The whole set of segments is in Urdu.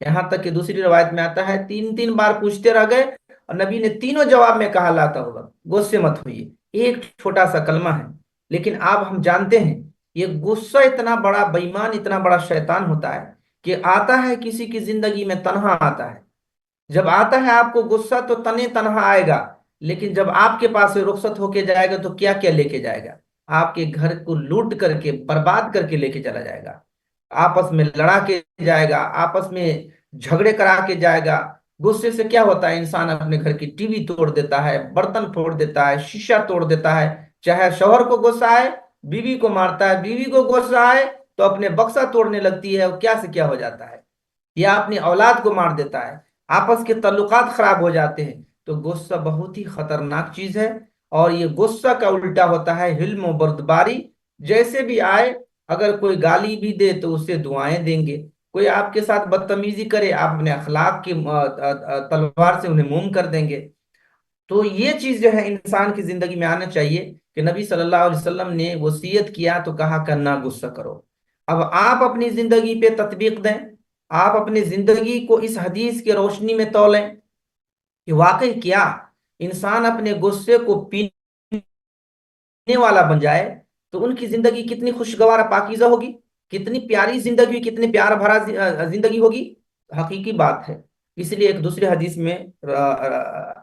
یہاں تک کہ دوسری روایت میں آتا ہے 3 3 بار پوچھتے رہ گئے اور نبی نے تینوں جواب میں کہا لا تغضب، غصے مت ہوئیے۔ ایک چھوٹا سا کلمہ ہے، لیکن آپ ہم جانتے ہیں یہ غصہ اتنا بڑا بےایمان، اتنا بڑا شیطان ہوتا ہے کہ آتا ہے کسی کی زندگی میں تنہا آتا ہے۔ جب آتا ہے آپ کو غصہ تو تنے تنہا آئے گا، لیکن جب آپ کے پاس سے رخصت ہو کے جائے گا تو کیا کیا لے کے جائے گا؟ آپ کے گھر کو لوٹ کر کے برباد کر کے لے کے چلا جائے گا، آپس میں لڑا کے جائے گا، آپس میں جھگڑے کرا کے جائے گا۔ غصے سے کیا ہوتا ہے؟ انسان اپنے گھر کی ٹی وی توڑ دیتا ہے، برتن توڑ دیتا ہے، شیشہ توڑ دیتا ہے۔ چاہے شوہر کو غصہ آئے بیوی کو مارتا ہے، بیوی کو غصہ آئے تو اپنے بکسا توڑنے لگتی ہے، اور کیا سے کیا ہو جاتا ہے، یا اپنی اولاد کو مار دیتا ہے، آپس کے تعلقات خراب ہو جاتے ہیں۔ تو غصہ بہت ہی خطرناک چیز ہے، اور یہ غصہ کا الٹا ہوتا ہے حلم و بردباری۔ جیسے بھی آئے، اگر کوئی گالی بھی دے تو اسے دعائیں دیں گے، کوئی آپ کے ساتھ بدتمیزی کرے آپ اپنے اخلاق کی تلوار سے انہیں موم کر دیں گے۔ تو یہ چیز جو ہے انسان کی زندگی میں آنا چاہیے کہ نبی صلی اللہ علیہ وسلم نے وصیت کیا تو کہا کرنا غصہ کرو۔ اب آپ اپنی زندگی پہ تطبیق دیں، آپ اپنی زندگی کو اس حدیث کی روشنی میں تولیں کہ واقعی کیا انسان اپنے غصے کو پینے والا بن جائے تو ان کی زندگی کتنی خوشگوار پاکیزہ ہوگی، کتنی پیاری زندگی، کتنی پیار بھرا زندگی ہوگی۔ حقیقی بات ہے۔ اس لیے ایک دوسرے حدیث میں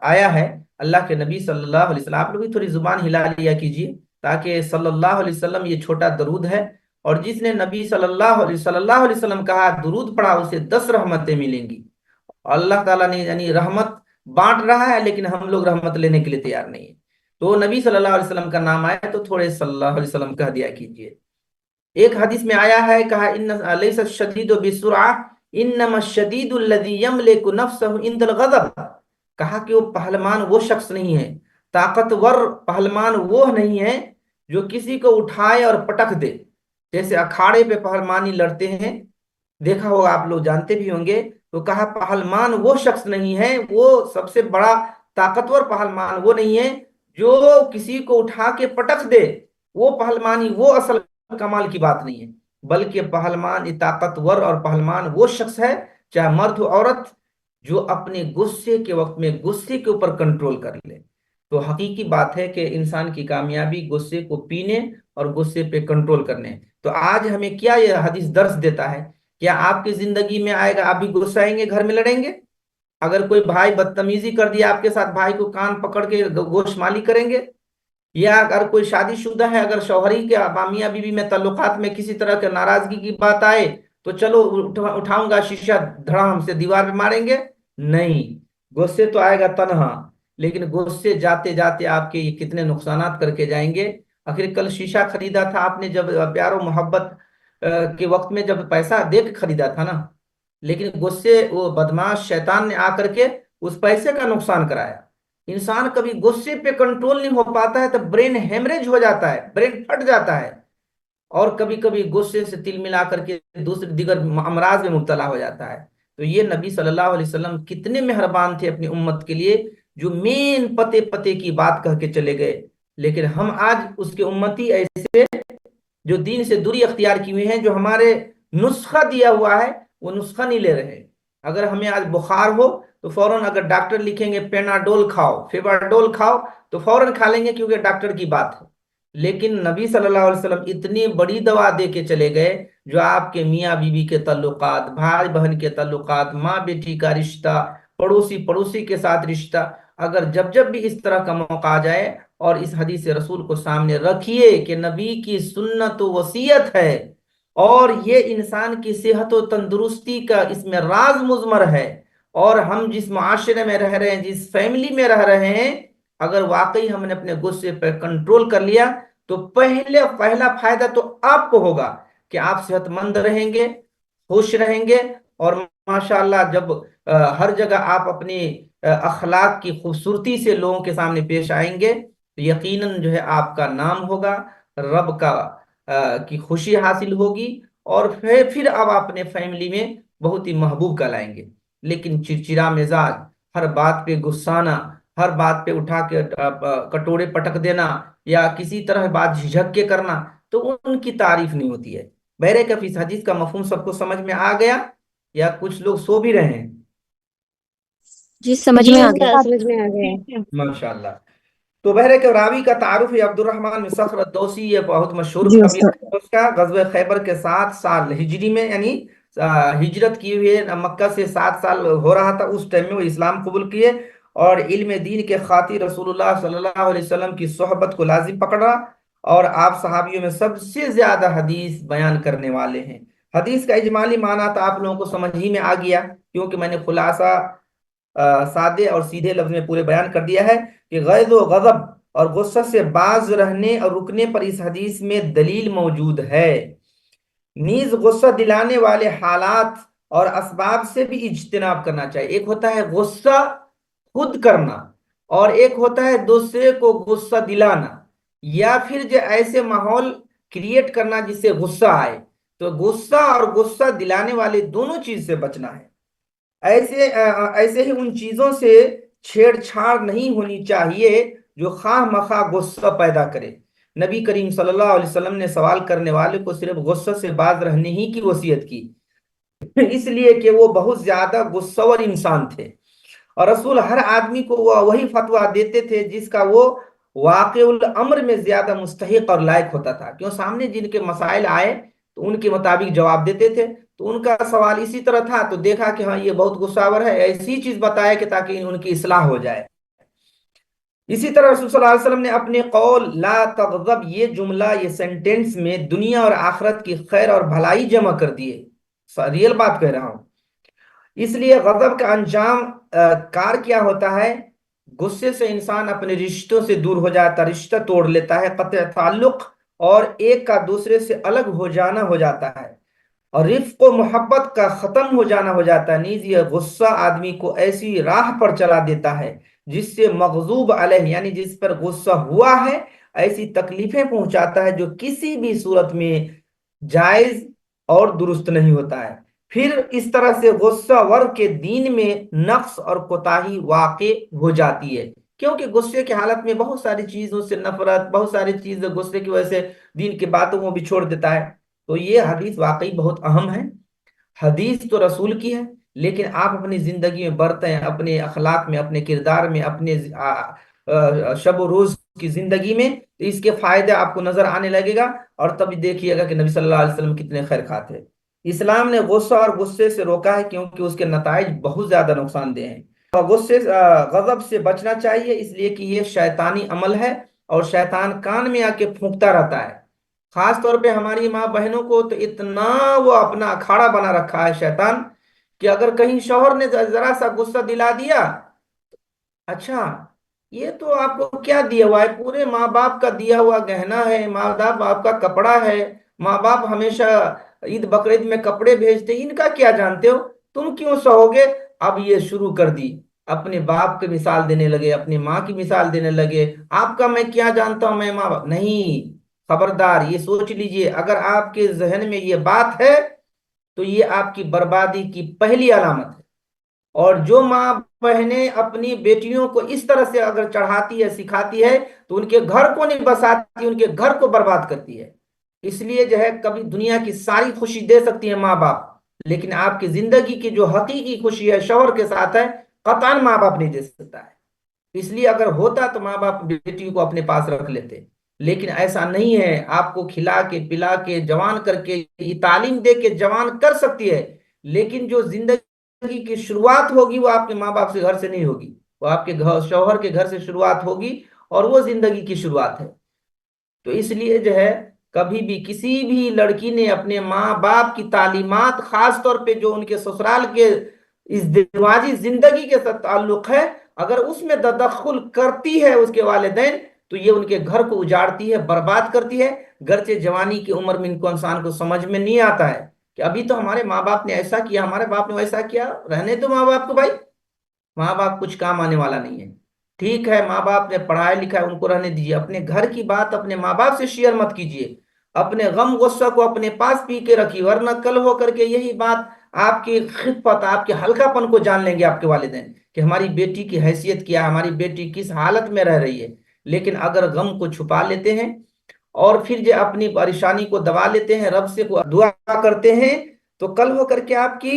آیا ہے، اللہ کے نبی صلی اللہ علیہ وسلم، آپ لوگ بھی تھوڑی زبان ہلا لیا کیجیے تاکہ صلی اللہ علیہ وسلم یہ چھوٹا درود ہے، اور جس نے نبی صلی اللہ علیہ وسلم کہا درود پڑھا اسے 10 رحمتیں ملیں گی۔ اللہ تعالیٰ نے یعنی رحمت بانٹ رہا ہے، لیکن ہم لوگ رحمت لینے کے لیے تیار نہیں ہیں۔ تو نبی صلی اللہ علیہ وسلم کا نام آیا تو تھوڑے صلی اللہ علیہ وسلم کہہ دیا کیجیے۔ ایک حدیث میں آیا ہے، کہا ان لیس الشدید بسرعہ انما الشدید الذی یملک نفسہ عند الغضب، کہا کہ وہ پہلوان وہ شخص نہیں ہے، طاقتور پہلوان وہ نہیں ہے جو کسی کو اٹھائے اور پٹک دے۔ جیسے اکھاڑے پہ پہلوانی لڑتے ہیں، دیکھا ہوگا آپ لوگ جانتے بھی ہوں گے، تو کہا پہلوان وہ شخص نہیں ہے، وہ سب سے بڑا طاقتور پہلوان وہ نہیں ہے جو کسی کو اٹھا کے پٹک دے۔ وہ پہلوانی، وہ اصل کمال کی بات نہیں ہے، بلکہ پہلوان طاقتور اور پہلوان وہ شخص ہے، چاہے مرد ہو عورت، جو اپنے غصے کے وقت میں غصے کے اوپر کنٹرول کر لے۔ تو حقیقی بات ہے کہ انسان کی کامیابی غصے کو پینے اور غصے پہ کنٹرول کرنے۔ تو آج ہمیں کیا یہ حدیث درس دیتا ہے؟ کیا آپ کی زندگی میں آئے گا آپ بھی غصہ آئیں گے، گھر میں لڑیں گے؟ اگر کوئی بھائی بدتمیزی کر دیا آپ کے ساتھ، بھائی کو کان پکڑ کے گوش مالی کریں گے؟ یا اگر کوئی شادی شدہ ہے، اگر شوہری کے میاں بیوی میں تعلقات میں کسی طرح کے ناراضگی کی بات آئے تو چلو اٹھاؤں گا شیشہ دھڑام سے دیوار پہ ماریں گے؟ نہیں، غصے تو آئے گا تنہا، لیکن غصے جاتے جاتے آپ کے یہ کتنے نقصانات کر کے جائیں گے۔ آخر کل شیشہ خریدا تھا آپ نے جب پیار و محبت کے وقت میں، جب پیسہ دے کے خریدا تھا نا، لیکن غصے وہ بدماش شیطان نے آ کر کے اس پیسے کا نقصان کرایا۔ انسان کبھی غصے پہ کنٹرول نہیں ہو پاتا ہے تو برین ہیمریج ہو جاتا ہے، برین پھٹ جاتا ہے، اور کبھی کبھی غصے سے تل ملا کر کے دوسرے دیگر امراض میں مبتلا ہو جاتا ہے۔ تو یہ نبی صلی اللہ علیہ وسلم کتنے مہربان تھے اپنی امت کے لیے، جو مین پتے پتے کی بات کہہ کے چلے گئے۔ لیکن ہم آج اس کے امتی ایسے جو دین سے دوری اختیار کی ہوئی ہیں، جو ہمارے نسخہ دیا ہوا ہے وہ نسخہ نہیں لے رہے۔ اگر ہمیں آج بخار ہو تو فوراً اگر ڈاکٹر لکھیں گے پیناڈول کھاؤ، فیبرڈول کھاؤ، تو فوراً کھا لیں گے کیونکہ ڈاکٹر کی بات ہے۔ لیکن نبی صلی اللہ علیہ وسلم اتنی بڑی دوا دے کے چلے گئے جو آپ کے میاں بیوی کے تعلقات، بھائی بہن کے تعلقات، ماں بیٹی کا رشتہ، پڑوسی پڑوسی کے ساتھ رشتہ، اگر جب جب بھی اس طرح کا موقع آ جائے اور اس حدیث رسول کو سامنے رکھیے کہ نبی کی سنت و وصیت ہے اور یہ انسان کی صحت و تندرستی کا اس میں راز مضمر ہے، اور ہم جس معاشرے میں رہ رہے ہیں، جس فیملی میں رہ رہے ہیں، اگر واقعی ہم نے اپنے غصے پر کنٹرول کر لیا تو پہلا فائدہ تو آپ کو ہوگا کہ آپ صحت مند رہیں گے، خوش رہیں گے، اور ماشاءاللہ جب ہر جگہ آپ اپنی اخلاق کی خوبصورتی سے لوگوں کے سامنے پیش آئیں گے تو یقیناً جو ہے آپ کا نام ہوگا، رب کا کی خوشی حاصل ہوگی، اور پھر آپ اپنے فیملی میں بہت ہی محبوب کہلائیں گے۔ لیکن چڑچڑا مزاج، ہر بات پہ غصانہ، ہر بات پہ اٹھا کے کٹورے پٹک دینا، یا کسی طرح بات جھجک کے کرنا، تو ان کی تعریف نہیں ہوتی ہے۔ بہرے کف اس حدیث کا مفہوم سب کو سمجھ میں آ گیا؟ یا کچھ لوگ سو بھی رہے ہیں؟ جی سمجھ جی میں آ گیا۔ استاد سمجھ میں آ گیا۔ ماشاء اللہ۔ تو بہر کے راوی کا تعارف ہے عبد الرحمن بن صخر الدوسی، یہ بہت مشہور جی قبیلہ استاد۔ ہے اس کا۔ غزوہ خیبر کے 7 سال ہجری میں، یعنی ہجرت کی ہوئے مکہ سے 7 سال ہو رہا تھا، اس ٹائم میں وہ اسلام قبول کیے اور علم دین کے خاطر رسول اللہ صلی اللہ علیہ وسلم کی صحبت کو لازم پکڑا، اور آپ صحابیوں میں سب سے زیادہ حدیث بیان کرنے والے ہیں۔ حدیث کا اجمالی معنی تو آپ لوگوں کو سمجھ ہی میں آ گیا، کیونکہ میں نے خلاصہ سادے اور سیدھے لفظ میں پورے بیان کر دیا ہے کہ غیظ و غضب اور غصہ سے باز رہنے اور رکنے پر اس حدیث میں دلیل موجود ہے۔ نیز غصہ دلانے والے حالات اور اسباب سے بھی اجتناب کرنا چاہیے۔ ایک ہوتا ہے غصہ خود کرنا، اور ایک ہوتا ہے دوسرے کو غصہ دلانا، یا پھر جو ایسے ماحول کریٹ کرنا جس سے غصہ آئے۔ تو غصہ اور غصہ دلانے والے دونوں چیز سے بچنا ہے۔ ایسے ہی ان چیزوں سے چھیڑ چھاڑ نہیں ہونی چاہیے جو خواہ مخواہ غصہ پیدا کرے۔ نبی کریم صلی اللہ علیہ وسلم نے سوال کرنے والے کو صرف غصہ سے باز رہنے ہی کی وصیت کی، اس لیے کہ وہ بہت زیادہ غصہ ور انسان تھے، اور رسول ہر آدمی کو وہ وہی فتویٰ دیتے تھے جس کا وہ واقع الامر میں زیادہ مستحق اور لائق ہوتا تھا۔ کیوں؟ سامنے جن کے مسائل آئے تو ان کے مطابق جواب دیتے تھے، تو ان کا سوال اسی طرح تھا، تو دیکھا کہ ہاں یہ بہت غصہ آور ہے، ایسی چیز بتایا کہ تاکہ ان کی اصلاح ہو جائے۔ اسی طرح رسول صلی اللہ علیہ وسلم نے اپنے قول لا تغضب یہ جملہ، یہ سینٹنس میں دنیا اور آخرت کی خیر اور بھلائی جمع کر دیے، ریئل بات کہہ رہا ہوں۔ اس لیے غضب کا انجام کار کیا ہوتا ہے؟ غصے سے انسان اپنے رشتوں سے دور ہو جاتا، رشتہ توڑ لیتا ہے، قطع تعلق اور ایک کا دوسرے سے الگ ہو جانا ہو جاتا ہے، اور رفق و محبت کا ختم ہو جانا ہو جاتا ہے۔ نیز یہ غصہ آدمی کو ایسی راہ پر چلا دیتا ہے جس سے مغضوب علیہ، یعنی جس پر غصہ ہوا ہے، ایسی تکلیفیں پہنچاتا ہے جو کسی بھی صورت میں جائز اور درست نہیں ہوتا ہے۔ پھر اس طرح سے غصہ ور کے دین میں نقص اور کوتاہی واقع ہو جاتی ہے، کیونکہ غصے کی حالت میں بہت ساری چیزوں سے نفرت، بہت ساری چیزیں غصے کی وجہ سے دین کی باتوں کو بھی چھوڑ دیتا ہے۔ تو یہ حدیث واقعی بہت اہم ہے۔ حدیث تو رسول کی ہے، لیکن آپ اپنی زندگی میں برتیں، اپنے اخلاق میں، اپنے کردار میں، اپنے شب و روز کی زندگی میں، تو اس کے فائدے آپ کو نظر آنے لگے گا، اور تب دیکھیے گا کہ نبی صلی اللہ علیہ وسلم کتنے خیر خواہ تھے۔ اسلام نے غصہ اور غصے سے روکا ہے کیونکہ اس کے نتائج بہت زیادہ نقصان دہ ہیں۔ غضب سے بچنا چاہیے، اس لیے کہ یہ شیطانی عمل ہے، اور شیطان کان میں آ کے پھونکتا رہتا ہے۔ خاص طور پہ ہماری ماں بہنوں کو تو اتنا وہ اپنا اکھاڑا بنا رکھا ہے شیطان، کہ اگر کہیں شوہر نے ذرا سا غصہ دلا دیا، اچھا یہ تو آپ کو کیا دیا ہوا ہے؟ پورے ماں باپ کا دیا ہوا گہنا ہے، ماں باپ کا کپڑا ہے، ماں باپ ہمیشہ عید بقرعید میں کپڑے بھیجتے، ان کا کیا جانتے ہو؟ تم کیوں سہو گے؟ اب یہ شروع کر دی، اپنے باپ کی مثال دینے لگے، اپنی ماں کی مثال دینے لگے، آپ کا میں کیا جانتا ہوں، میں ماں باپ نہیں۔ خبردار، یہ سوچ لیجئے، اگر آپ کے ذہن میں یہ بات ہے تو یہ آپ کی بربادی کی پہلی علامت ہے۔ اور جو ماں بہنیں اپنی بیٹیوں کو اس طرح سے اگر چڑھاتی ہے، سکھاتی ہے، تو ان کے گھر کو نہیں بساتی، ان کے گھر کو برباد کرتی ہے۔ اس لیے جو ہے، کبھی دنیا کی ساری خوشی دے سکتی ہیں ماں باپ، لیکن آپ کی زندگی کی جو حقیقی خوشی ہے شوہر کے ساتھ ہے، قطعاً ماں باپ نہیں دے سکتا ہے۔ اس لیے اگر ہوتا تو ماں باپ بیٹی کو اپنے پاس رکھ لیتے، لیکن ایسا نہیں ہے۔ آپ کو کھلا کے پلا کے جوان کر کے، یہ تعلیم دے کے جوان کر سکتی ہے، لیکن جو زندگی کی شروعات ہوگی وہ آپ کے ماں باپ سے، گھر سے نہیں ہوگی، وہ آپ کے شوہر کے گھر سے شروعات ہوگی، اور وہ زندگی کی شروعات ہے۔ تو اس لیے جو ہے، کبھی بھی کسی بھی لڑکی نے اپنے ماں باپ کی تعلیمات، خاص طور پہ جو ان کے سسرال کے ازدواجی زندگی کے ساتھ تعلق ہے، اگر اس میں تدخل کرتی ہے اس کے والدین، تو یہ ان کے گھر کو اجاڑتی ہے، برباد کرتی ہے۔ گرچہ جوانی کی عمر میں ان کو انسان کو سمجھ میں نہیں آتا ہے کہ ابھی تو ہمارے ماں باپ نے ایسا کیا، ہمارے باپ نے ویسا کیا، رہنے دو ماں باپ کو بھائی، ماں باپ کچھ کام آنے والا نہیں ہے۔ ٹھیک ہے، ماں باپ نے پڑھایا لکھا ہے، ان کو رہنے دیجیے، اپنے گھر کی بات اپنے ماں باپ سے شیئر مت کیجیے، اپنے غم غصہ کو اپنے پاس پی کے رکھیے، ورنہ کل ہو کر کے یہی بات آپ کی خفت، آپ کے ہلکا پن کو جان لیں گے آپ کے والدین، کہ ہماری بیٹی کی حیثیت کیا ہے، ہماری بیٹی کس حالت میں رہ رہی ہے۔ لیکن اگر غم کو چھپا لیتے ہیں اور پھر جو اپنی پریشانی کو دبا لیتے ہیں، رب سے دعا کرتے ہیں، تو کل ہو کر کے آپ کی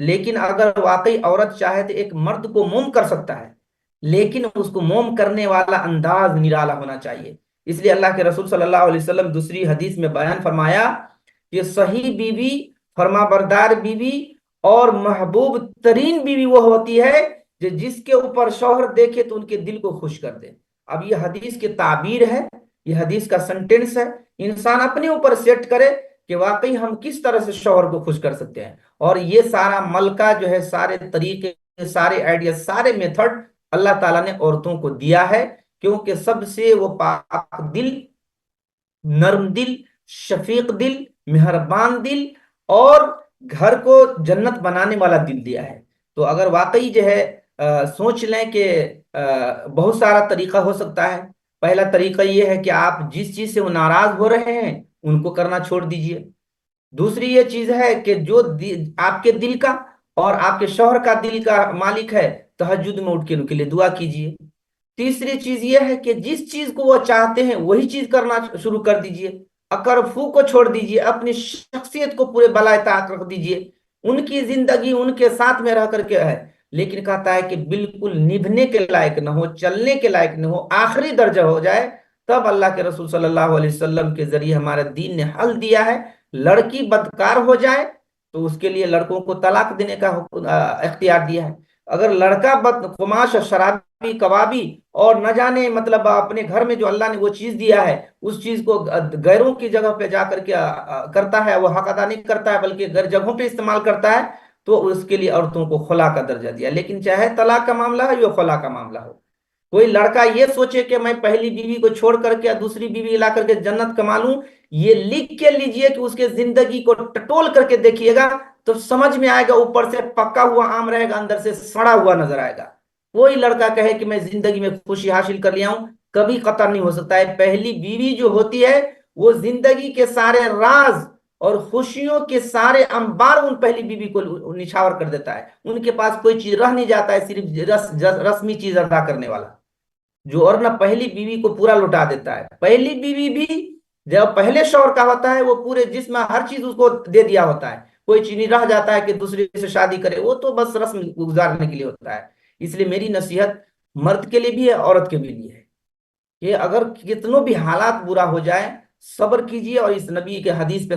لیکن اگر واقعی عورت چاہے تو ایک مرد کو موم کر سکتا ہے، لیکن اس کو موم کرنے والا انداز نرالا ہونا چاہیے۔ اس لیے اللہ کے رسول صلی اللہ علیہ وسلم دوسری حدیث میں بیان فرمایا کہ صحیح بیوی، فرما بردار بیوی اور محبوب ترین بیوی وہ ہوتی ہے جس کے اوپر شوہر دیکھے تو ان کے دل کو خوش کر دے۔ اب یہ حدیث کی تعبیر ہے، یہ حدیث کا سنٹینس ہے، انسان اپنے اوپر سیٹ کرے کہ واقعی ہم کس طرح سے شوہر کو خوش کر سکتے ہیں۔ اور یہ سارا ملکہ جو ہے، سارے طریقے، سارے آئیڈیا، سارے میتھڈ اللہ تعالیٰ نے عورتوں کو دیا ہے، کیونکہ سب سے وہ پاک دل، نرم دل، شفیق دل، مہربان دل اور گھر کو جنت بنانے والا دل دیا ہے۔ تو اگر واقعی جو ہے سوچ لیں کہ بہت سارا طریقہ ہو سکتا ہے۔ پہلا طریقہ یہ ہے کہ آپ جس چیز سے وہ ناراض ہو رہے ہیں ان کو کرنا چھوڑ دیجئے۔ دوسری یہ چیز ہے کہ جو آپ کے دل کا اور آپ کے شوہر کا دل کا مالک ہے، تہجد میں اٹھ کے ان کے لیے دعا کیجئے۔ تیسری چیز یہ ہے کہ جس چیز کو وہ چاہتے ہیں وہی چیز کرنا شروع کر دیجئے۔ اکر فو کو چھوڑ دیجئے، اپنی شخصیت کو پورے بالائے طاق رکھ دیجئے۔ ان کی زندگی ان کے ساتھ میں رہ کر کے ہے، لیکن کہتا ہے کہ بالکل نبھنے کے لائق نہ ہو، چلنے کے لائق نہ ہو، آخری درجہ ہو جائے، تب اللہ کے رسول صلی اللہ علیہ وسلم کے ذریعے ہمارے دین نے حل دیا ہے۔ لڑکی بدکار ہو جائے تو اس کے لیے لڑکوں کو طلاق دینے کا اختیار دیا ہے۔ اگر لڑکا بدقماش، شرابی، کبابی اور نہ جانے مطلب اپنے گھر میں جو اللہ نے وہ چیز دیا ہے اس چیز کو غیروں کی جگہ پہ جا کر کے کرتا ہے، وہ حق ادا نہیں کرتا ہے بلکہ غیر جگہوں پہ استعمال کرتا ہے، تو اس کے لیے عورتوں کو خلا کا درجہ دیا۔ لیکن چاہے طلاق کا معاملہ ہو یا خلا کا معاملہ ہو، کوئی لڑکا یہ سوچے کہ میں پہلی بیوی کو چھوڑ کر کے دوسری بیوی لا کر کے جنت کما لوں، یہ لکھ کے لیجئے کہ اس کے زندگی کو ٹٹول کر کے دیکھیے گا تو سمجھ میں آئے گا، اوپر سے پکا ہوا آم رہے گا، اندر سے سڑا ہوا نظر آئے گا۔ کوئی لڑکا کہے کہ میں زندگی میں خوشی حاصل کر لیا ہوں، کبھی قطع نہیں ہو سکتا ہے۔ پہلی بیوی جو ہوتی ہے وہ زندگی کے سارے راز اور خوشیوں کے سارے انبار ان پہلی بیوی کو نچھاور کر دیتا ہے۔ ان کے پاس کوئی چیز رہ نہیں جاتا ہے، صرف رسمی چیز ادا کرنے والا، جو اور نہ پہلی بیوی کو پورا لٹا دیتا ہے۔ پہلی بیوی بھی جب پہلے شوہر کا ہوتا ہے وہ پورے جسم ہر چیز اس کو دے دیا ہوتا ہے، کوئی چیز نہیں رہ جاتا ہے کہ دوسرے سے شادی کرے، وہ تو بس رسم گزارنے کے لیے ہوتا ہے۔ اس لیے میری نصیحت مرد کے لیے بھی ہے، عورت کے بھی لیے ہے کہ اگر کتنوں بھی حالات برا ہو جائے، صبر کیجئے اور اس نبی کے حدیث پہ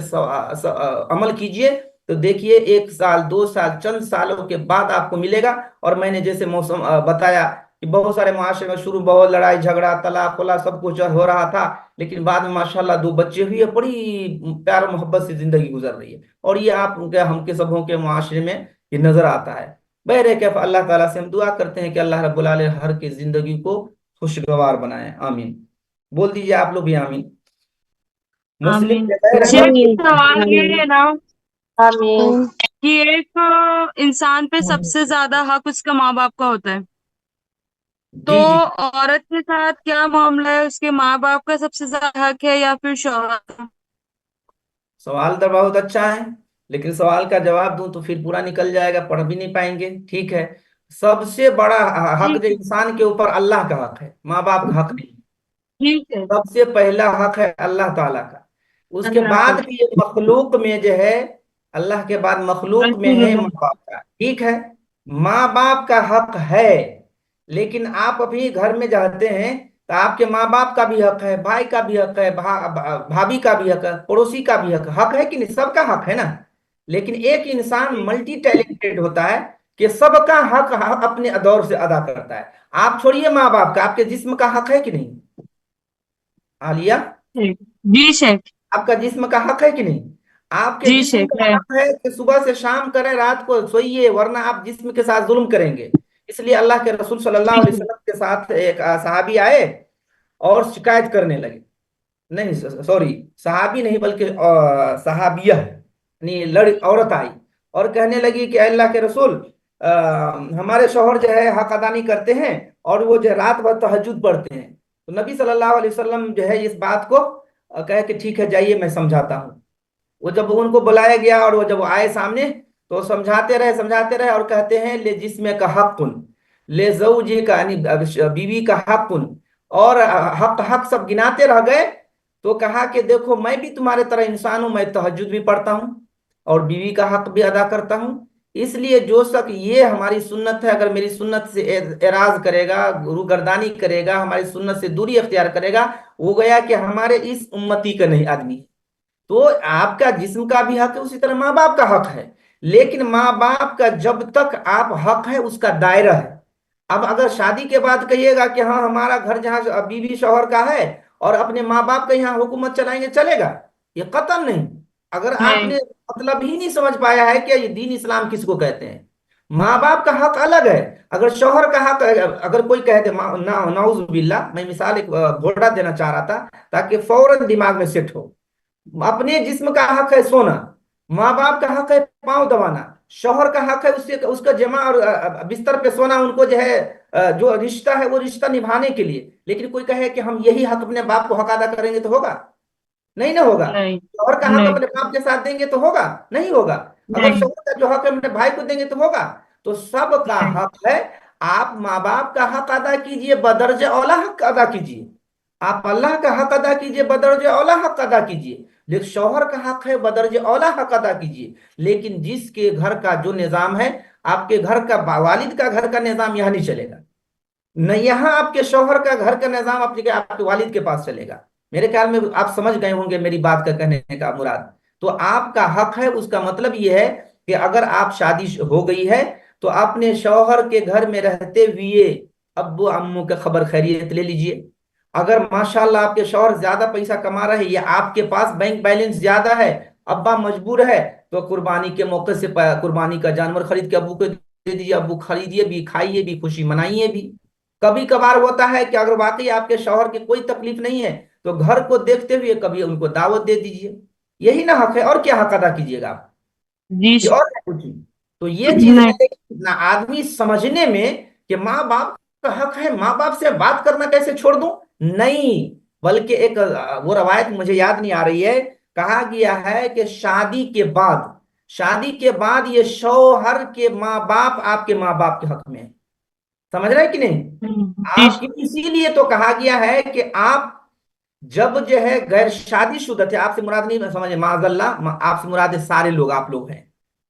عمل کیجئے، تو دیکھیے 1 سال 2 سال چند سالوں کے بعد آپ کو ملے گا۔ اور میں نے جیسے موسم بتایا کہ بہت سارے معاشرے میں شروع بہت لڑائی جھگڑا، طلاق خلا سب کچھ ہو رہا تھا، لیکن بعد میں ماشاءاللہ 2 بچے ہوئے، بڑی پیار و محبت سے زندگی گزر رہی ہے۔ اور یہ آپ کے ہم کے سبوں کے معاشرے میں یہ نظر آتا ہے۔ بہرکیف اللہ تعالیٰ سے ہم دعا کرتے ہیں کہ اللہ رب العالمین ہر کی زندگی کو خوشگوار بنائے، آمین۔ بول دیجئے آپ لوگ بھی آمین۔ مسلم آمین۔ بغیر شیخ آمین سوال یہ ہے نا آمین۔ کہ ایک انسان پہ سب سے زیادہ حق اس کا ماں باپ کا ہوتا ہے، تو جی جی، عورت کے ساتھ کیا معاملہ ہے؟ اس کے ماں باپ کا سب سے زیادہ حق ہے یا پھر شوہر کا؟ سوال تو بہت اچھا ہے، لیکن سوال کا جواب دوں تو پھر پورا نکل جائے گا، پڑھ بھی نہیں پائیں گے۔ ٹھیک ہے، سب سے بڑا حق جو ٹھیک انسان کے اوپر اللہ کا حق ہے، ماں باپ کا حق نہیں۔ ٹھیک ہے، سب سے پہلا حق ہے اللہ تعالیٰ کا، اس کے اللہ کا بعد کی مخلوق میں جو ہے، اللہ کے بعد مخلوق میں رسول ہے اللہ۔ ماں باپ کا۔ ٹھیک ہے، ماں باپ کا حق ہے، لیکن آپ ابھی گھر میں جاتے ہیں تو آپ کے ماں باپ کا بھی حق ہے، بھائی کا بھی حق ہے، بھابھی کا بھی حق ہے، پڑوسی کا بھی حق ہے کہ نہیں؟ سب کا حق ہے نا۔ لیکن ایک انسان ملٹی ٹیلنٹڈ ہوتا ہے کہ سب کا حق اپنے دور سے ادا کرتا ہے۔ آپ چھوڑیے ماں باپ کا، آپ کے جسم کا حق ہے کہ نہیں عالیہ؟ ٹھیک۔ جی شیخ، آپ کا جسم کا حق ہے کہ نہیں؟ آپ کے جی جسم شیخ کا ہے۔ حق ہے کہ صبح سے شام کریں، رات کو سوئیے، ورنہ آپ جسم کے ساتھ ظلم کریں گے۔ اس لیے اللہ کے رسول صلی اللہ جی علیہ شیخ، وسلم کے ساتھ ایک صحابی آئے اور شکایت کرنے لگے، نہیں سوری، صحابی نہیں بلکہ صحابیہ، یعنی عورت آئی اور کہنے لگی کہ اے اللہ کے رسول، ہمارے شوہر جو ہے حق ادا نہیں کرتے ہیں اور وہ جو رات بھر تہجد پڑھتے ہیں۔ تو نبی صلی اللہ علیہ وسلم جو ہے اس بات کو کہے کہ ٹھیک ہے جائیے میں سمجھاتا ہوں۔ وہ جب ان کو بلایا گیا اور وہ جب آئے سامنے تو سمجھاتے رہے اور کہتے ہیں لے جسم کا حق لے زوجی کا، یعنی بیوی کا حق، اور حق سب گناتے رہ گئے۔ تو کہا کہ دیکھو میں بھی تمہارے طرح انسان ہوں، میں تہجد بھی پڑھتا ہوں اور بیوی کا حق بھی ادا کرتا ہوں، اس لیے جو شخص یہ ہماری سنت ہے اگر میری سنت سے اعراض کرے گا، روگردانی کرے گا، ہماری سنت سے دوری اختیار کرے گا، وہ گیا کہ ہمارے اس امتی کا نہیں آدمی۔ تو آپ کا جسم کا بھی حق ہے، اسی طرح ماں باپ کا حق ہے، لیکن ماں باپ کا جب تک آپ حق ہے اس کا دائرہ ہے۔ اب اگر شادی کے بعد کہیے گا کہ ہاں ہمارا گھر جہاں بیوی شوہر کا ہے اور اپنے ماں باپ کا یہاں حکومت چلائیں گے، چلے گا؟ یہ قطعاً نہیں۔ اگر آپ نہیں نے مطلب ہی نہیں سمجھ پایا ہے کہ یہ دین اسلام کس کو کہتے ہیں۔ ماں باپ کا حق الگ ہے۔ اگر شوہر کا حق، اگر کوئی کہہ دے نعوذ باللہ، میں مثال ایک بھوڑا دینا چاہ رہا تھا تاکہ فوراً دماغ میں سیٹ ہو، اپنے جسم کا حق ہے سونا، ماں باپ کا حق ہے پاؤں دبانا، شوہر کا حق ہے اس کا جمع اور بستر پہ سونا، ان کو جو ہے جو رشتہ ہے وہ رشتہ نبھانے کے لیے۔ لیکن کوئی کہے کہ ہم یہی حق اپنے باپ کو حق ادا کریں گے تو ہوگا؟ نہیں نہ ہوگا۔ نہیں شوہر کا حق نہیں اپنے باپ کے ساتھ دیں گے تو ہوگا؟ نہیں ہوگا۔ اگر نہیں شوہر کا جو حق ہے اپنے بھائی کو دیں گے تو ہوگا؟ تو سب کا نہیں حق ہے۔ آپ ماں باپ کا حق ادا کیجئے، بدرجہ اولا حق ادا کیجئے۔ آپ اللہ کا حق ادا کیجئے، بدرجہ اولا حق ادا کیجئے۔ لیکن شوہر کا حق ہے، بدرجہ اولا حق ادا کیجئے۔ لیکن جس کے گھر کا جو نظام ہے، آپ کے گھر کا والد کا گھر کا نظام یہاں نہیں چلے گا، نہ یہاں آپ کے شوہر کا گھر کا نظام آپ کے والد کے پاس چلے گا۔ میرے خیال میں آپ سمجھ گئے ہوں گے میری بات کا کہنے کا مراد۔ تو آپ کا حق ہے، اس کا مطلب یہ ہے کہ اگر آپ شادی ہو گئی ہے تو اپنے شوہر کے گھر میں رہتے ہوئے ابو امو کے خبر خیریت لے لیجئے۔ اگر ماشاءاللہ آپ کے شوہر زیادہ پیسہ کما رہے ہیں یا آپ کے پاس بینک بیلنس زیادہ ہے، ابا مجبور ہے، تو قربانی کے موقع سے قربانی کا جانور خرید کے ابو کو دے دیجیے، ابو خریدیے بھی، کھائیے بھی، خوشی منائیے بھی۔ کبھی کبھار ہوتا ہے کہ اگر واقعی آپ کے شوہر کی کوئی تکلیف نہیں ہے تو گھر کو دیکھتے ہوئے کبھی ان کو دعوت دے دیجیے۔ یہی نہ حق ہے، اور کیا حق ادا کیجیے گا آپ؟ جی یہ اور کیا کچھ؟ تو یہ چیز نہیں ہے نہ آدمی سمجھنے میں کہ ماں باپ کا حق ہے، ماں باپ سے بات کرنا کیسے چھوڑ دوں؟ نہیں، بلکہ ایک وہ روایت مجھے یاد نہیں آ رہی ہے، کہا گیا ہے کہ شادی کے بعد یہ شوہر کے ماں باپ آپ کے ماں باپ کے حق میں ہے۔ سمجھ رہے ہیں کہ نہیں؟ جی آپ کی اسی لیے تو کہا گیا ہے کہ آپ جب جو ہے غیر شادی شدہ تھے، آپ سے مراد نہیں سمجھے، معاذ اللہ، آپ سے مراد سارے لوگ، آپ لوگ ہیں،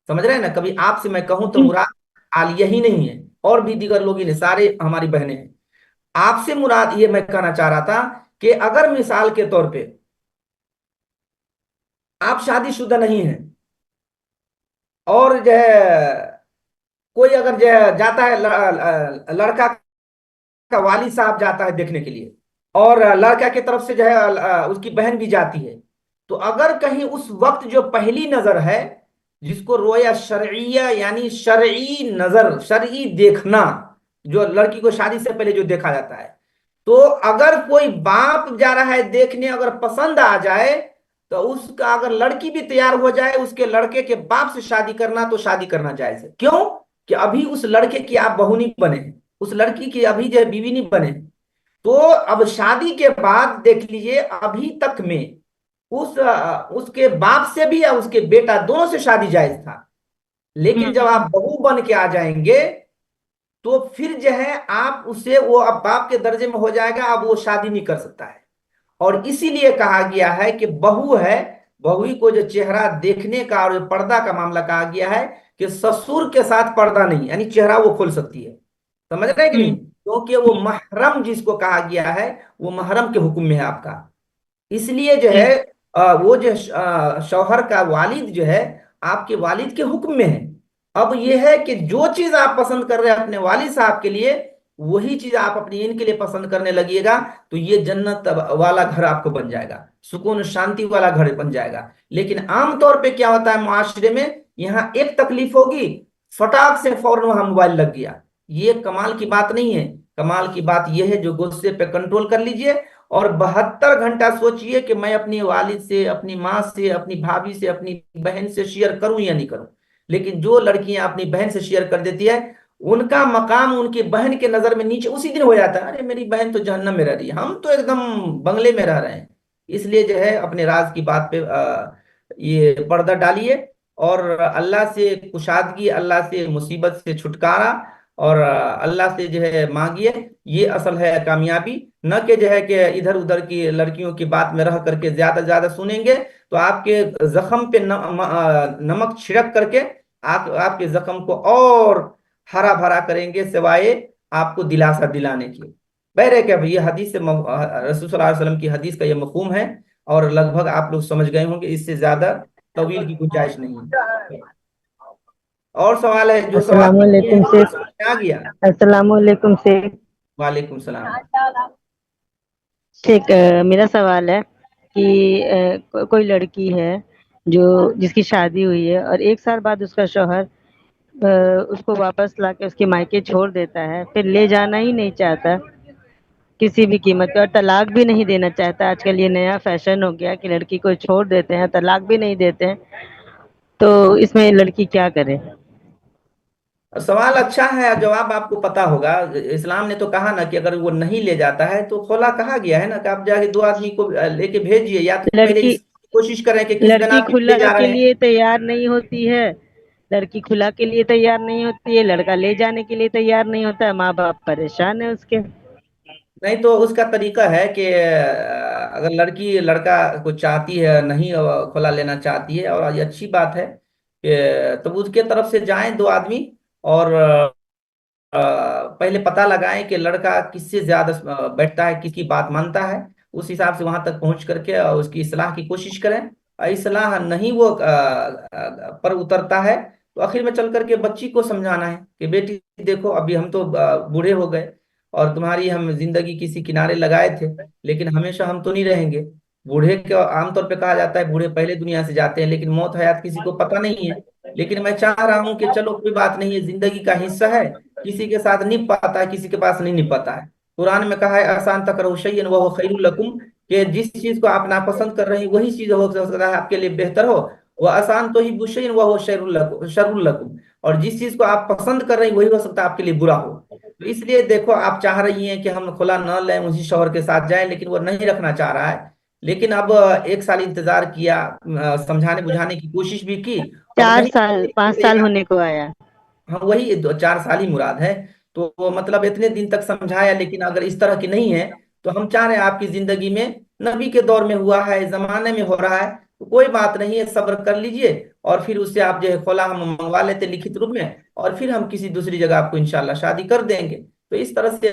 سمجھ رہے ہیں نا؟ کبھی آپ سے میں کہوں تو مراد عالیہ ہی نہیں ہے، اور بھی دیگر لوگ ہی نہیں، سارے ہماری بہنیں ہیں۔ آپ سے مراد یہ میں کہنا چاہ رہا تھا کہ اگر مثال کے طور پہ آپ شادی شدہ نہیں ہیں اور جو ہے کوئی اگر جو ہے جاتا ہے، لڑکا کا والد صاحب جاتا ہے دیکھنے کے لیے، اور لڑکا کی طرف سے جو ہے اس کی بہن بھی جاتی ہے، تو اگر کہیں اس وقت جو پہلی نظر ہے، جس کو رویا شرعیہ یعنی شرعی نظر، شرعی دیکھنا، جو لڑکی کو شادی سے پہلے جو دیکھا جاتا ہے، تو اگر کوئی باپ جا رہا ہے دیکھنے، اگر پسند آ جائے تو اس کا اگر لڑکی بھی تیار ہو جائے، اس کے لڑکے کے باپ سے شادی کرنا تو شادی کرنا جائز ہے۔ کیوں؟ کہ ابھی اس لڑکے کی آپ بہو نہیں بنے، اس لڑکی کی ابھی جو ہے بیوی نہیں بنے۔ تو اب شادی کے بعد دیکھ لیجئے، ابھی تک میں اس کے باپ سے بھی یا اس کے بیٹا دونوں سے شادی جائز تھا، لیکن جب آپ بہو بن کے آ جائیں گے تو پھر جو ہے آپ اسے، وہ اب باپ کے درجے میں ہو جائے گا، اب وہ شادی نہیں کر سکتا ہے۔ اور اسی لیے کہا گیا ہے کہ بہو ہے، بہوی کو جو چہرہ دیکھنے کا اور پردہ کا معاملہ کہا گیا ہے کہ سسر کے ساتھ پردہ نہیں، یعنی چہرہ وہ کھول سکتی ہے، سمجھ رہے ہیں کہ نہیں؟ کیونکہ وہ محرم جس کو کہا گیا ہے وہ محرم کے حکم میں ہے آپ کا۔ اس لیے جو ہے وہ جو شوہر کا والد جو ہے آپ کے والد کے حکم میں ہے۔ اب یہ ہے کہ جو چیز آپ پسند کر رہے ہیں اپنے والد صاحب کے لیے، وہی چیز آپ اپنی ان کے لیے پسند کرنے لگیے گا تو یہ جنت والا گھر آپ کو بن جائے گا، سکون شانتی والا گھر بن جائے گا۔ لیکن عام طور پہ کیا ہوتا ہے معاشرے میں، یہاں ایک تکلیف ہوگی، فٹاک سے فوراً وہاں موبائل لگ گیا۔ یہ کمال کی بات نہیں ہے، کمال کی بات یہ ہے جو غصے پہ کنٹرول کر لیجئے اور 72 گھنٹہ سوچئے کہ میں اپنی والد سے، اپنی ماں سے، اپنی بھابھی سے، اپنی بہن سے شیئر کروں یا نہیں کروں۔ لیکن جو لڑکیاں اپنی بہن سے شیئر کر دیتی ہے، ان کا مقام ان کی بہن کے نظر میں نیچے اسی دن ہو جاتا ہے، ارے میری بہن تو جہنم میں رہ رہی ہے، ہم تو ایک دم بنگلے میں رہ رہے ہیں۔ اس لیے جو ہے اپنے راز کی بات پہ یہ پردہ ڈالیے، اور اللہ سے کشادگی، اللہ سے مصیبت سے چھٹکارا، اور اللہ سے جو ہے مانگیے، یہ اصل ہے کامیابی۔ نہ کہ جو ہے کہ ادھر ادھر کی لڑکیوں کی بات میں رہ کر کے زیادہ زیادہ سنیں گے تو آپ کے زخم پہ نمک چھڑک کر کے آپ کے زخم کو اور ہرا بھرا کریں گے، سوائے آپ کو دلاسا دلانے کے۔ بہر ہے کہ یہ حدیث سے رسول صلی اللہ علیہ وسلم کی حدیث کا یہ مفہوم ہے، اور لگ بھگ آپ لوگ سمجھ گئے ہوں گے، اس سے زیادہ طویل کی گنجائش نہیں ہے۔ اور سوال ہے، جو سوال السلام کیے ہیں علیکم وہ شیخ. سمجھ میں آ گیا؟ السلام علیکم شیخ. وعلیکم السلام۔ شیخ میرا سوال ہے کہ کوئی لڑکی ہے جس کی شادی ہوئی ہے اور 1 سال بعد اس کا شوہر اس کو واپس لا کے اس کے مائکے چھوڑ دیتا ہے، پھر لے جانا ہی نہیں چاہتا کسی بھی قیمت پہ، اور طلاق بھی نہیں دینا چاہتا۔ آج کل یہ نیا فیشن ہو گیا کہ لڑکی کو چھوڑ دیتے ہیں، طلاق بھی نہیں دیتے ہیں، تو اس میں لڑکی کیا کرے؟ سوال اچھا ہے، جواب آپ کو پتا ہوگا۔ اسلام نے تو کہا نا کہ اگر وہ نہیں لے جاتا ہے تو خلا کہا گیا ہے نا، کہ آپ جا کے 2 آدمی کو لے کے بھیجیے، یا تو پہلے لڑکی اس کی کوشش کریں کہ کس بنا لڑکی پہ کھلا لے جا کے رہے ہیں۔ لیے تیار نہیں ہوتی ہے، لڑکی کھلا کے لیے تیار نہیں ہوتی ہے، لڑکا لے جانے کے لیے تیار نہیں ہوتا ہے، ماں باپ پریشان ہے اس کے۔ نہیں تو اس کا طریقہ ہے کہ اگر لڑکی لڑکا کو چاہتی ہے، نہیں کھلا لینا چاہتی ہے، اور یہ اچھی بات ہے کہ تب اس کے طرف سے جائیں 2 آدمی، اور پہلے پتہ لگائیں کہ لڑکا کس سے زیادہ بیٹھتا ہے، کس کی بات مانتا ہے، اس حساب سے وہاں تک پہنچ کر کے اس کی اصلاح کی کوشش کریں۔ اصلاح نہیں وہ پر اترتا ہے تو آخر میں چل کر کے بچی کو سمجھانا ہے کہ بیٹی دیکھو، ابھی ہم تو بوڑھے ہو گئے، اور تمہاری ہم زندگی کسی کنارے لگائے تھے، لیکن ہمیشہ ہم تو نہیں رہیں گے۔ بوڑھے کے عام طور پہ کہا جاتا ہے بوڑھے پہلے دنیا سے جاتے ہیں، لیکن موت حیات کسی کو پتہ نہیں ہے۔ لیکن میں چاہ رہا ہوں کہ چلو کوئی بات نہیں ہے، زندگی کا حصہ ہے، کسی کے ساتھ نپ پاتا ہے، کسی کے پاس نہیں نپ پاتا ہے۔ قرآن میں کہا ہے آسان تکرہوا شیئا وہو خیر لکم، کہ جس چیز کو آپ ناپسند کر رہے ہیں وہی چیز ہو سکتا ہے آپ کے لیے بہتر ہو۔ وہ آسان تو ہی شیئا وہو شر لکم، اور جس چیز کو آپ پسند کر رہے ہیں وہی ہو سکتا ہے آپ کے لیے برا ہو۔ تو اس لیے دیکھو، آپ چاہ رہی ہیں کہ ہم کھلا نہ لیں، اسی شوہر کے ساتھ جائیں، لیکن وہ نہیں رکھنا چاہ رہا ہے۔ لیکن اب 1 سال انتظار کیا، سمجھانے بجھانے کی کوشش بھی کی، اب چار نہیں سال 5 سال ہونے کو آیا۔ ہاں وہی 4 سال ہی مراد ہے، تو وہ مطلب اتنے دن تک سمجھایا، لیکن اگر اس طرح کی نہیں ہے تو ہم چاہ رہے ہیں آپ کی زندگی میں نبی کے دور میں ہوا ہے، زمانے میں ہو رہا ہے، تو کوئی بات نہیں ہے، صبر کر لیجئے، اور پھر اس سے آپ جو ہے خلا ہم منگوا لیتے لکھت روپ میں، اور پھر ہم کسی دوسری جگہ آپ کو انشاءاللہ شادی کر دیں گے۔ تو اس طرح سے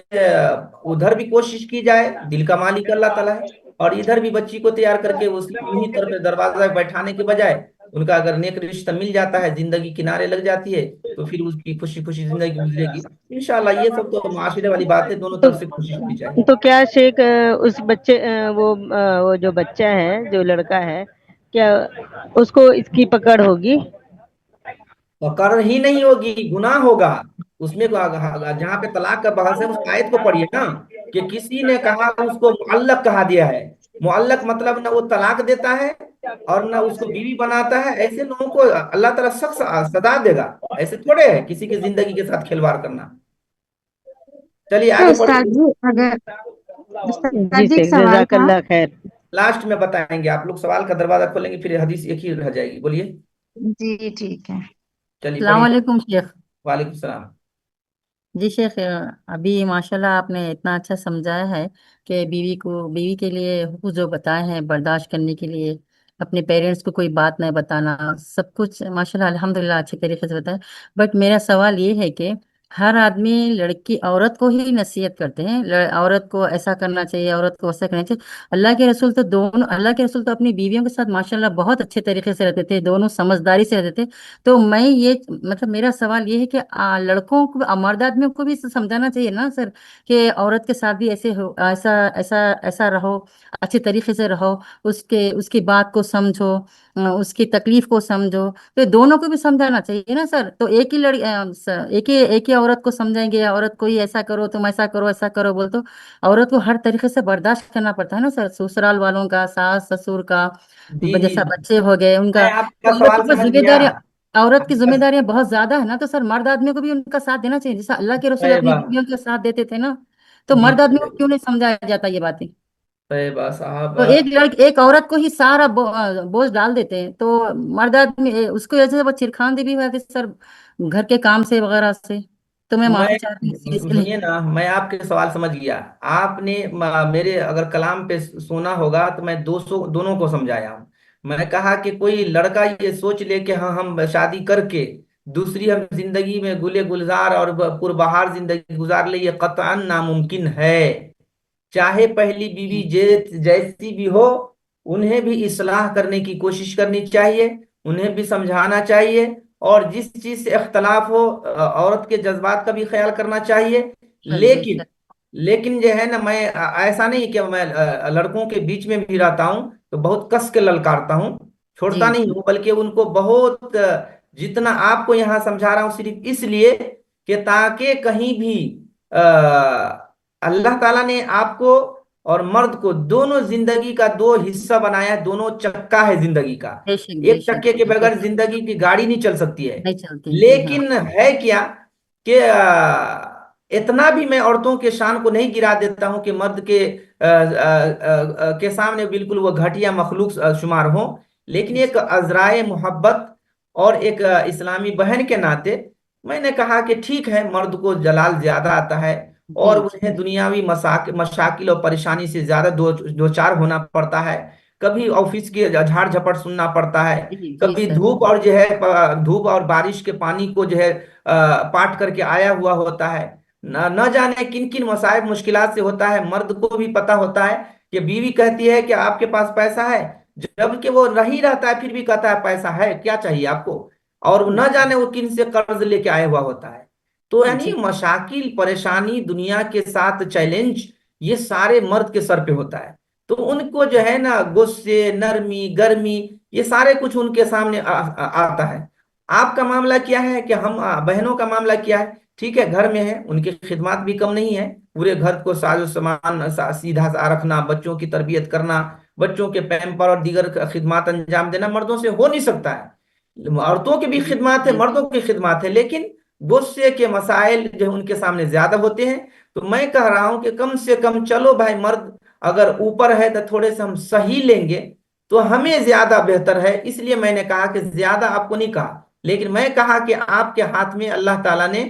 ادھر بھی کوشش کی جائے، دل کا مالک اللہ تعالیٰ ہے، اور ادھر بھی بچی کو تیار کر کے اس یوں ہی طرف دروازہ پہ بیٹھانے کے بجائے ان کا اگر نیک رشتہ مل جاتا ہے، زندگی کنارے لگ جاتی ہے، تو پھر اس کی خوشی خوشی زندگی گزرے گی انشاءاللہ۔ یہ سب تو معاشرے والی بات ہے، دونوں تو طرف سے کوشش ہونی چاہیے۔ تو کیا شیخ اس بچے وہ جو بچہ ہے، جو لڑکا ہے، کیا اس کو اس کی پکڑ ہوگی؟ پکڑ ہی نہیں ہوگی، گناہ ہوگا اس میں۔ جہاں پہ طلاق کا بحث ہے اس آیت کو پڑھیے نا، کہ کسی نے کہا اس کو معلق کہا دیا ہے۔ معلق مطلب نہ وہ طلاق دیتا ہے اور نہ اس کو بیوی بناتا ہے، ایسے لوگوں کو اللہ تعالیٰ سخت سزا دے گا۔ ایسے تھوڑے ہے کسی کی زندگی کے ساتھ کھلواڑ کرنا۔ چلیے تو آگے استاد پڑھیے، جی اگر استاد جی جی ایک شیخ، سوال جزاک تھا۔ اللہ خیر۔ لاسٹ میں بتائیں گے، آپ لوگ سوال کا دروازہ کھولیں گے پھر حدیث ایک ہی رہ جائے گی، بولیے۔ جی ٹھیک ہے۔ چلیے السلام پڑھیے۔ علیکم شیخ۔ وعلیکم السلام۔ جی شیخ، ابھی ماشاءاللہ آپ نے اتنا اچھا سمجھایا ہے کہ بیوی کے لیے حقوق جو بتائے ہیں برداشت کرنے کے لیے، اپنے پیرنٹس کو کوئی بات نہ بتانا، سب کچھ ماشاءاللہ الحمدللہ اچھے طریقے سے بتایا۔ بٹ میرا سوال یہ ہے کہ ہر آدمی عورت کو ہی نصیحت کرتے ہیں، عورت کو ایسا کرنا چاہیے، عورت کو ایسا کرنا چاہیے۔ اللہ کے رسول تو اپنی بیویوں کے ساتھ ماشاءاللہ بہت اچھے طریقے سے رہتے تھے، دونوں سمجھداری سے رہتے تھے۔ تو میں یہ مطلب میرا سوال یہ ہے کہ لڑکوں کو، مرد آدمیوں کو بھی سمجھانا چاہیے نا سر، کہ عورت کے ساتھ بھی ایسے ہو، ایسا ایسا ایسا رہو، اچھے طریقے سے رہو، اس کی بات کو سمجھو، اس کی تکلیف کو سمجھو۔ تو دونوں کو بھی سمجھانا چاہیے نا سر۔ تو ایک ہی عورت کو سمجھائیں گے، عورت کو ہی ایسا کرو، تم ایسا کرو ایسا کرو بول، تو عورت کو ہر طریقے سے برداشت کرنا پڑتا ہے نا سر، سسرال والوں کا، ساس سسر کا، جی جی جیسا بچے ہو گئے ان کا، میں آپ تو کا سوال سمجھ گیا۔ عورت کی آپ ذمہ کا داریاں بہت زیادہ ہے نا، تو سر مرد آدمی کو بھی ان کا ساتھ دینا چاہیے، جیسا اللہ کے رسول اپنی طیبہ، بیویوں کا ساتھ دیتے تھے نا، تو جی مرد آدمی کو کیوں نہیں سمجھایا جاتا یہ باتیں؟ طیبہ صاحب، تو ایک عورت کو ہی سارا بوجھ ڈال دیتے ہیں، تو مرد آدمی اس کو وجہ سے وہ چرخاندی بھی ہوتے سر، گھر کے کام سے وغیرہ سے۔ تو میں میں معافی چاہتی ہوں اس چیز کے سنیے لیے۔ نا، میں آپ کے سوال سمجھ گیا۔ آپ نے میرے اگر کلام پہ سونا ہوگا تو میں دونوں کو سمجھایا ہوں۔ میں کہا کہ کوئی لڑکا یہ سوچ لے کہ ہاں ہم شادی کر کے دوسری ہم زندگی میں گلے گلزار اور پربہار زندگی گزار لے، یہ قطعاً ناممکن ہے۔ چاہے پہلی بیوی جیسی بھی ہو، انہیں بھی اصلاح کرنے کی کوشش کرنی چاہیے، انہیں بھی سمجھانا چاہیے، اور جس چیز سے اختلاف ہو عورت کے جذبات کا بھی خیال کرنا چاہیے۔ بے لیکن شک لیکن جو ہے نا، میں ایسا نہیں کہ میں لڑکوں کے بیچ میں بھی رہتا ہوں تو بہت کس کے للکارتا ہوں، چھوڑتا جی نہیں ہوں، بلکہ ان کو بہت جتنا آپ کو یہاں سمجھا رہا ہوں صرف اس لیے کہ تاکہ کہیں بھی اللہ تعالیٰ نے آپ کو اور مرد کو دونوں زندگی کا دو حصہ بنایا ہے، دونوں چکا ہے زندگی کا، بے شک بے ایک شک چکے کے بالکل بغیر زندگی کی گاڑی نہیں چل سکتی ہے۔ نہیں چلتی جی ہاں لیکن ہے کیا کہ اتنا بھی میں عورتوں کے شان کو نہیں گرا دیتا ہوں کہ مرد کے سامنے بالکل وہ گھٹیا مخلوق شمار ہوں، لیکن ایک عذرائے محبت اور ایک اسلامی بہن کے ناطے میں نے کہا کہ ٹھیک ہے، مرد کو جلال زیادہ آتا ہے اور جی انہیں دنیاوی مشاکل اور پریشانی سے زیادہ دو چار ہونا پڑتا ہے، کبھی آفس کے جھاڑ جھپٹ سننا پڑتا ہے، جی جی کبھی سر دھوپ اور جو ہے دھوپ اور بارش کے پانی کو جو ہے پاٹ کر کے آیا ہوا ہوتا ہے، نہ جانے کن کن مصائب مشکلات سے ہوتا ہے۔ مرد کو بھی پتا ہوتا ہے کہ بیوی کہتی ہے کہ آپ کے پاس پیسہ ہے، جبکہ وہ نہیں رہتا ہے پھر بھی کہتا ہے پیسہ ہے، کیا چاہیے آپ کو، اور نہ جانے وہ کن سے قرض لے کے آیا ہوا ہوتا ہے۔ تو یعنی جی مشاکل، پریشانی، دنیا کے ساتھ چیلنج، یہ سارے مرد کے سر پہ ہوتا ہے۔ تو ان کو جو ہے نا غصے، نرمی، گرمی، یہ سارے کچھ ان کے سامنے آتا ہے۔ آپ کا معاملہ کیا ہے کہ ہم بہنوں کا معاملہ کیا ہے؟ ٹھیک ہے، گھر میں ہے، ان کی خدمات بھی کم نہیں ہے، پورے گھر کو ساز و سامان سیدھا سا رکھنا، بچوں کی تربیت کرنا، بچوں کے پیمپر اور دیگر خدمات انجام دینا مردوں سے ہو نہیں سکتا ہے۔ عورتوں کی بھی خدمات ہے، جی مردوں کی خدمات ہے، لیکن غصے کے مسائل جو ان کے سامنے زیادہ ہوتے ہیں۔ تو میں کہہ رہا ہوں کہ کم سے کم چلو بھائی، مرد اگر اوپر ہے تو تھوڑے سے ہم سہی لیں گے تو ہمیں زیادہ بہتر ہے۔ اس لیے میں نے کہا کہ زیادہ آپ کو نہیں کہا، لیکن میں کہا کہ آپ کے ہاتھ میں اللہ تعالیٰ نے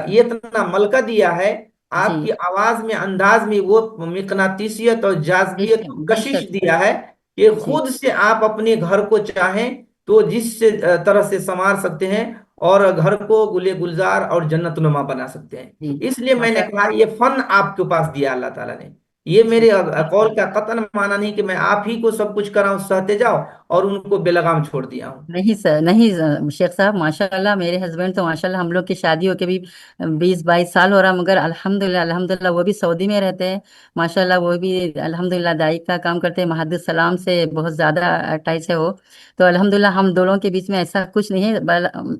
یہ اتنا ملکہ دیا ہے، آپ جی کی آواز میں، انداز میں وہ مقناطیسیت اور بے جاذبیت شک اور بے کشش شک دیا ہے کہ جی خود سے آپ اپنے گھر کو چاہیں تو جس سے طرح سے سنوار سکتے ہیں اور گھر کو گلے گلزار اور جنت نما بنا سکتے ہیں۔ جی اس لیے میں نے ماشاء کہا یہ فن آپ کے پاس دیا اللہ تعالیٰ نے۔ یہ جی میرے قول کا قطعاً معنی نہیں کہ میں آپ ہی کو سب کچھ کراؤں، سہتے جاؤ، اور ان کو بے لگام چھوڑ دیا ہوں۔ نہیں سر نہیں شیخ صاحب ماشاء اللہ میرے ہسبینڈ تو ماشاء اللہ ہم لوگ کی شادی ہو کے بھی 20-22 سال ہو رہا، مگر الحمدللہ وہ بھی سعودی میں رہتے ہیں ماشاء اللہ، وہ بھی الحمدللہ دائی کا کام کرتے ہیں، محدث سلام سے بہت زیادہ اٹیچ ہے وہ، تو الحمدللہ ہم دونوں کے بیچ میں ایسا کچھ نہیں ہے،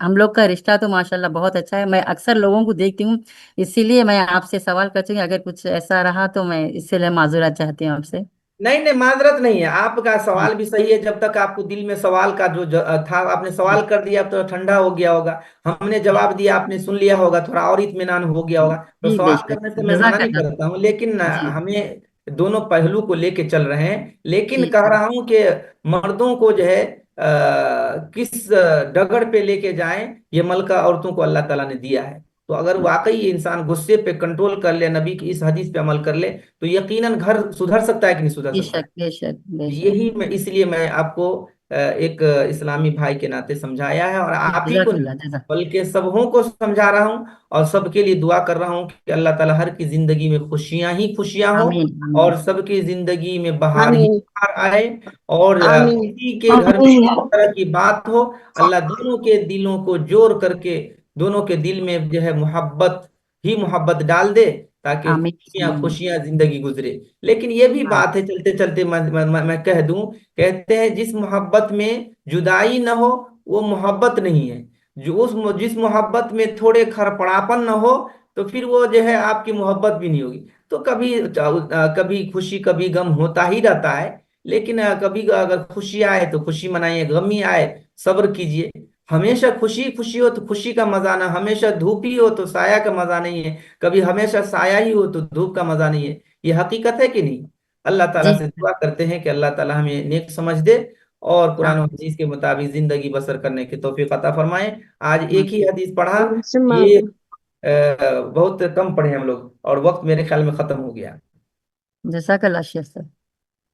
ہم لوگ کا رشتہ تو ماشاء اللہ بہت اچھا ہے۔ میں اکثر لوگوں کو دیکھتی ہوں، اسی لیے میں آپ سے سوال کرتی ہوں، اگر کچھ ایسا رہا تو میں اس سے معذرت چاہتی ہوں آپ سے۔ نہیں نہیں، معذرت نہیں ہے، آپ کا جی سوال بھی صحیح ہے، جب تک آپ کو دل میں سوال کا تھا، آپ نے جی سوال کر دیا اب تو ٹھنڈا ہو گیا ہوگا، ہم نے جی جواب دیا، آپ نے سن لیا ہوگا، تھوڑا اور اطمینان ہو گیا ہوگا۔ تو جی بے سوال شک کرنے سے میں منع جزاک نہیں اللہ کرتا ہوں، لیکن جی ہمیں دونوں پہلو کو لے کے چل رہے ہیں۔ لیکن جی کہہ سر رہا ہوں کہ مردوں کو جو ہے کس ڈگر پہ لے کے جائیں، یہ ملکہ عورتوں کو اللہ تعالیٰ نے دیا ہے۔ تو اگر واقعی یہ انسان غصے پہ کنٹرول کر لے، نبی کی اس حدیث پہ عمل کر لے، تو یقیناً گھر سدھر سکتا ہے کہ نہیں سدھر بے سکتا شک ہے؟ بے شک بے شک یہی میں اس لیے میں آپ کو ایک اسلامی بھائی کے ناطے سمجھایا ہے، اور آپ ہی جزاک کو نہیں اللہ جزاک بلکہ سبوں کو سمجھا رہا ہوں، اور سب کے لیے دعا کر رہا ہوں کہ اللہ تعالیٰ ہر کی زندگی میں خوشیاں ہی خوشیاں ہو، آمین اور آمین سب کی زندگی میں بہار ہی آمین بہار آئے، اور آمین کسی کے گھر میں اس طرح کی بات ہو، اللہ دونوں کے دلوں کو جوڑ کر کے دونوں کے دل میں جو ہے محبت ہی محبت ڈال دے، تاکہ آمین خوشیاں آمین خوشیاں زندگی گزرے۔ لیکن یہ بھی بات ہے، چلتے چلتے میں کہہ دوں، کہتے ہیں جس محبت میں جدائی نہ ہو وہ محبت نہیں ہے، جس محبت میں تھوڑے کھرپڑاپن نہ ہو تو پھر وہ جو ہے آپ کی محبت بھی نہیں ہوگی۔ تو کبھی کبھی خوشی کبھی غم ہوتا ہی رہتا ہے، لیکن کبھی اگر خوشی آئے تو خوشی منائیے، غمی آئے صبر کیجیے۔ ہمیشہ خوشی خوشی ہو تو خوشی کا مزہ نہ، ہمیشہ دھوپ ہی ہو تو سایہ کا مزہ نہیں ہے، کبھی ہمیشہ سایہ ہی ہو تو دھوپ کا مزہ نہیں ہے۔ یہ حقیقت ہے کہ نہیں؟ اللہ جی تعالیٰ سے دعا کرتے ہیں کہ اللہ تعالیٰ ہمیں نیک سمجھ دے اور قرآن و آمین حدیث کے مطابق زندگی بسر کرنے کی توفیق عطا فرمائے۔ آج ایک ہی آمین حدیث پڑھا، ثم یہ آمین۔ بہت کم پڑھے ہم لوگ، اور وقت میرے خیال میں ختم ہو گیا۔ جزاک اللہ شیخ صاحب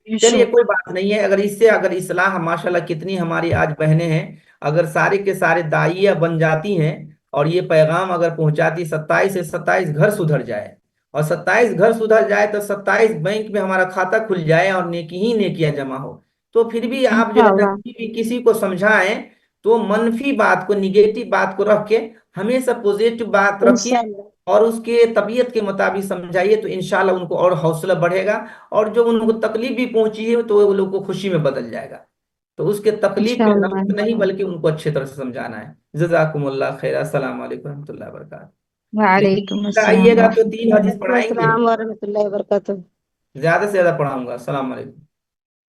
چلیے کوئی بات نہیں ہے، اگر اس سے اگر اصلاح، ماشاءاللہ کتنی ہماری آج بہنیں ہیں اگر سارے کے سارے داعیہ بن جاتی ہیں اور یہ پیغام اگر پہنچاتی 27 سے 27 گھر سدھر جائے اور 27 گھر سدھر جائے تو 27 بینک میں ہمارا کھاتہ کھل جائے اور نیکی ہی نیکیاں جمع ہو، تو پھر بھی آپ جو ہے نا کسی کو سمجھائیں تو منفی بات کو، نگیٹو بات کو رکھ کے ہمیشہ پوزیٹو بات رکھیے اور اس کے طبیعت کے مطابق سمجھائیے، تو انشاءاللہ ان کو اور حوصلہ بڑھے گا، اور جو ان کو تکلیف بھی پہنچی ہے تو وہ لوگ کو خوشی میں بدل جائے گا۔ تو اس کے تکلیف میں نمک نہیں بلکہ ان کو اچھے طرح سے سمجھانا ہے۔ جزاکم اللہ خیر، السلام علیکم ورحمۃ اللہ وبرکاتہ۔ وعلیکم آئیے السلام گا تو ورحمۃ 3 حدیث اللہ۔ پڑھائیں گے، السلام ورحمۃ اللہ وبرکاتہ۔ زیادہ سے زیادہ پڑھاؤں گا۔ السلام علیکم۔